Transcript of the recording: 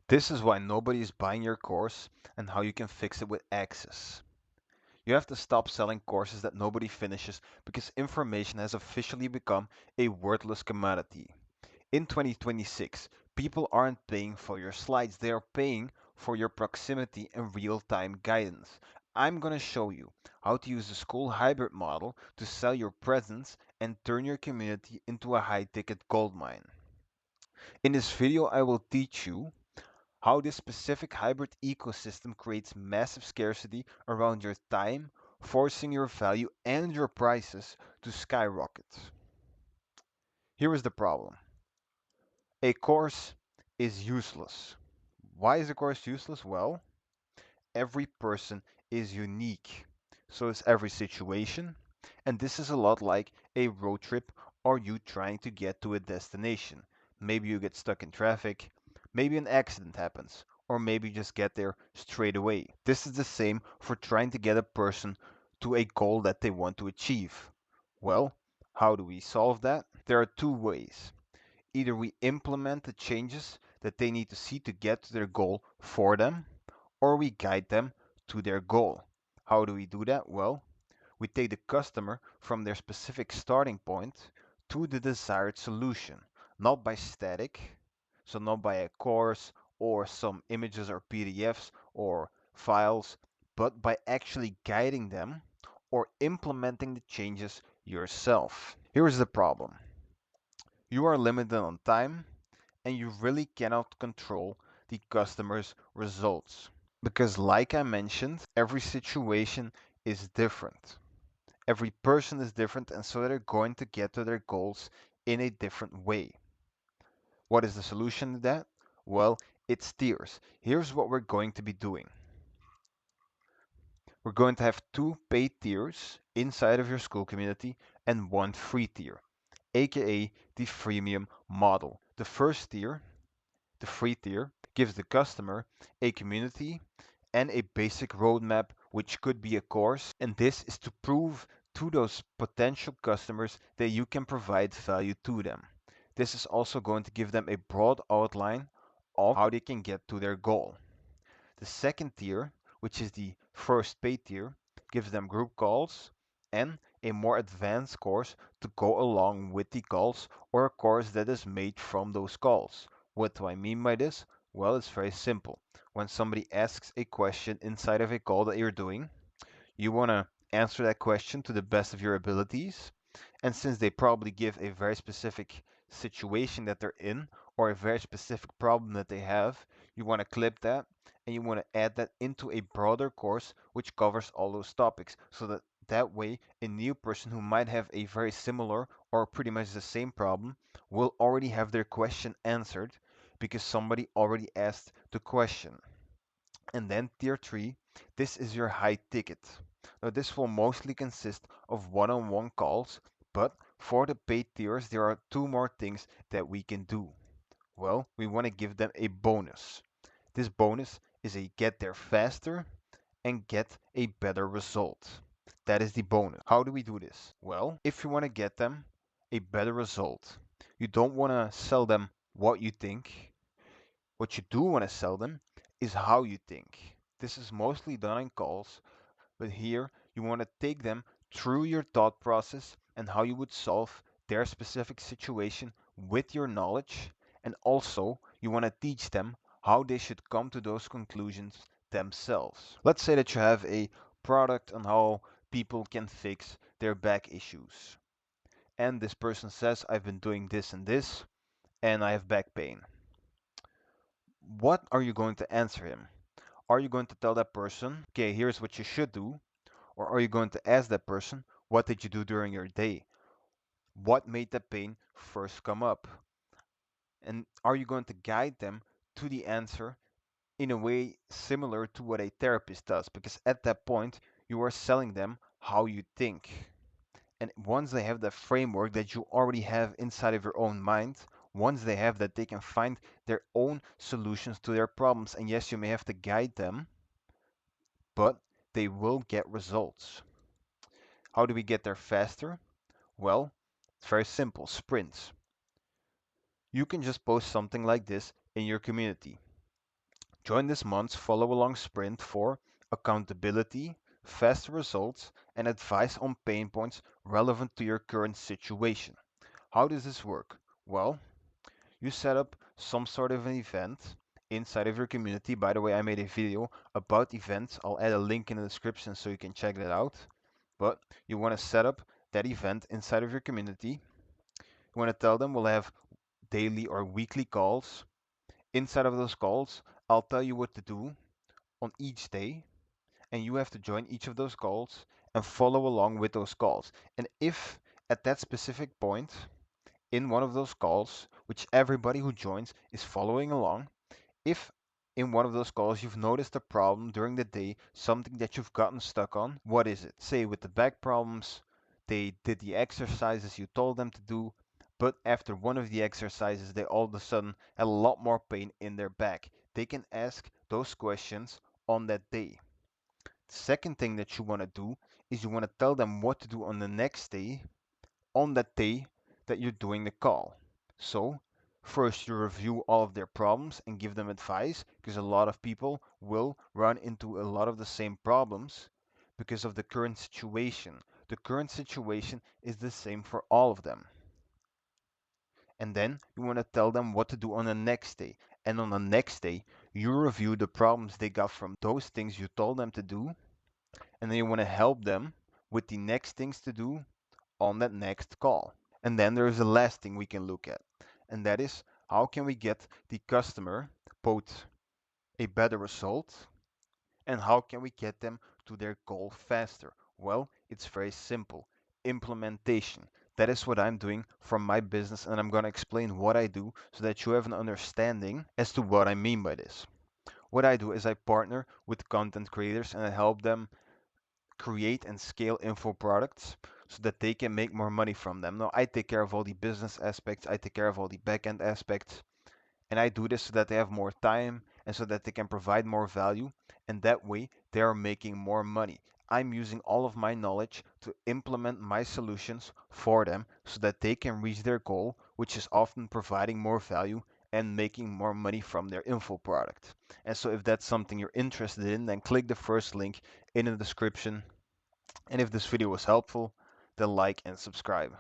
This is why nobody is buying your course and how you can fix it with access. You have to stop selling courses that nobody finishes because information has officially become a worthless commodity. In 2026, people aren't paying for your slides, they are paying for your proximity and real-time guidance. I'm going to show you how to use the Skool hybrid model to sell your presence and turn your community into a high-ticket goldmine. In this video, I will teach you how this specific hybrid ecosystem creates massive scarcity around your time, forcing your value and your prices to skyrocket. Here is the problem. A course is useless. Why is a course useless? Well, every person is unique. So is every situation. And this is a lot like a road trip or you trying to get to a destination. Maybe you get stuck in traffic, maybe an accident happens, or maybe you just get there straight away. This is the same for trying to get a person to a goal that they want to achieve. Well, how do we solve that? There are two ways. Either we implement the changes that they need to see to get to their goal for them, or we guide them to their goal. How do we do that? Well, we take the customer from their specific starting point to the desired solution, not by static, so not by a course or some images or PDFs or files, but by actually guiding them or implementing the changes yourself. Here is the problem. You are limited on time and you really cannot control the customer's results. Because, like I mentioned, every situation is different. Every person is different, and so they're going to get to their goals in a different way. What is the solution to that? Well, it's tiers. Here's what we're going to be doing. We're going to have two paid tiers inside of your Skool community and one free tier, aka the freemium model. The first tier, the free tier, gives the customer a community and a basic roadmap, which could be a course. And this is to prove to those potential customers that you can provide value to them. This is also going to give them a broad outline of how they can get to their goal. The second tier, which is the first paid tier, gives them group calls and a more advanced course to go along with the calls, or a course that is made from those calls. What do I mean by this? Well, it's very simple. When somebody asks a question inside of a call that you're doing, you want to answer that question to the best of your abilities. And since they probably give a very specific situation that they're in or a very specific problem that they have, you want to clip that and you want to add that into a broader course which covers all those topics, so that that way a new person who might have a very similar or pretty much the same problem will already have their question answered because somebody already asked the question. And then tier 3, this is your high ticket. Now this will mostly consist of one-on-one calls, but for the paid tiers there are two more things that we can do. Well, we want to give them a bonus. This bonus is a get there faster and get a better result. That is the bonus. How do we do this? Well, if you want to get them a better result, you don't want to sell them what you think. What you do want to sell them is how you think. This is mostly done in calls, but here you want to take them through your thought process and how you would solve their specific situation with your knowledge, and also you want to teach them how they should come to those conclusions themselves. Let's say that you have a product on how people can fix their back issues. And this person says, I've been doing this and this, and I have back pain. What are you going to answer him? Are you going to tell that person, okay, here's what you should do? Or are you going to ask that person, what did you do during your day? What made the pain first come up? And are you going to guide them to the answer in a way similar to what a therapist does? Because at that point, you are selling them how you think. And once they have the framework that you already have inside of your own mind, once they have that, they can find their own solutions to their problems. And yes, you may have to guide them, but they will get results. How do we get there faster? Well, it's very simple, sprints. You can just post something like this in your community. Join this month's follow along sprint for accountability, fast results, and advice on pain points relevant to your current situation. How does this work? Well, you set up some sort of an event inside of your community. By the way, I made a video about events. I'll add a link in the description so you can check that out. But you want to set up that event inside of your community. You want to tell them we'll have daily or weekly calls. Inside of those calls, I'll tell you what to do on each day, and you have to join each of those calls and follow along with those calls. And if at that specific point in one of those calls, which everybody who joins is following along, if in one of those calls you've noticed a problem during the day, something that you've gotten stuck on, what is it? Say with the back problems, they did the exercises you told them to do, but after one of the exercises, they all of a sudden had a lot more pain in their back. They can ask those questions on that day. The second thing that you want to do is you want to tell them what to do on the next day, on that day that you're doing the call. So, first you review all of their problems and give them advice, because a lot of people will run into a lot of the same problems because of the current situation. The current situation is the same for all of them. And then you want to tell them what to do on the next day. And on the next day, you review the problems they got from those things you told them to do, and then you want to help them with the next things to do on that next call. And then there is the last thing we can look at, and that is how can we get the customer both a better result and how can we get them to their goal faster? Well, it's very simple. Implementation. That is what I'm doing from my business, and I'm going to explain what I do so that you have an understanding as to what I mean by this. What I do is I partner with content creators and I help them create and scale info products so that they can make more money from them. Now, I take care of all the business aspects, I take care of all the back-end aspects, and I do this so that they have more time and so that they can provide more value, and that way they are making more money. I'm using all of my knowledge to implement my solutions for them so that they can reach their goal, which is often providing more value and making more money from their info product. And so if that's something you're interested in, then click the first link in the description. And if this video was helpful, then like and subscribe.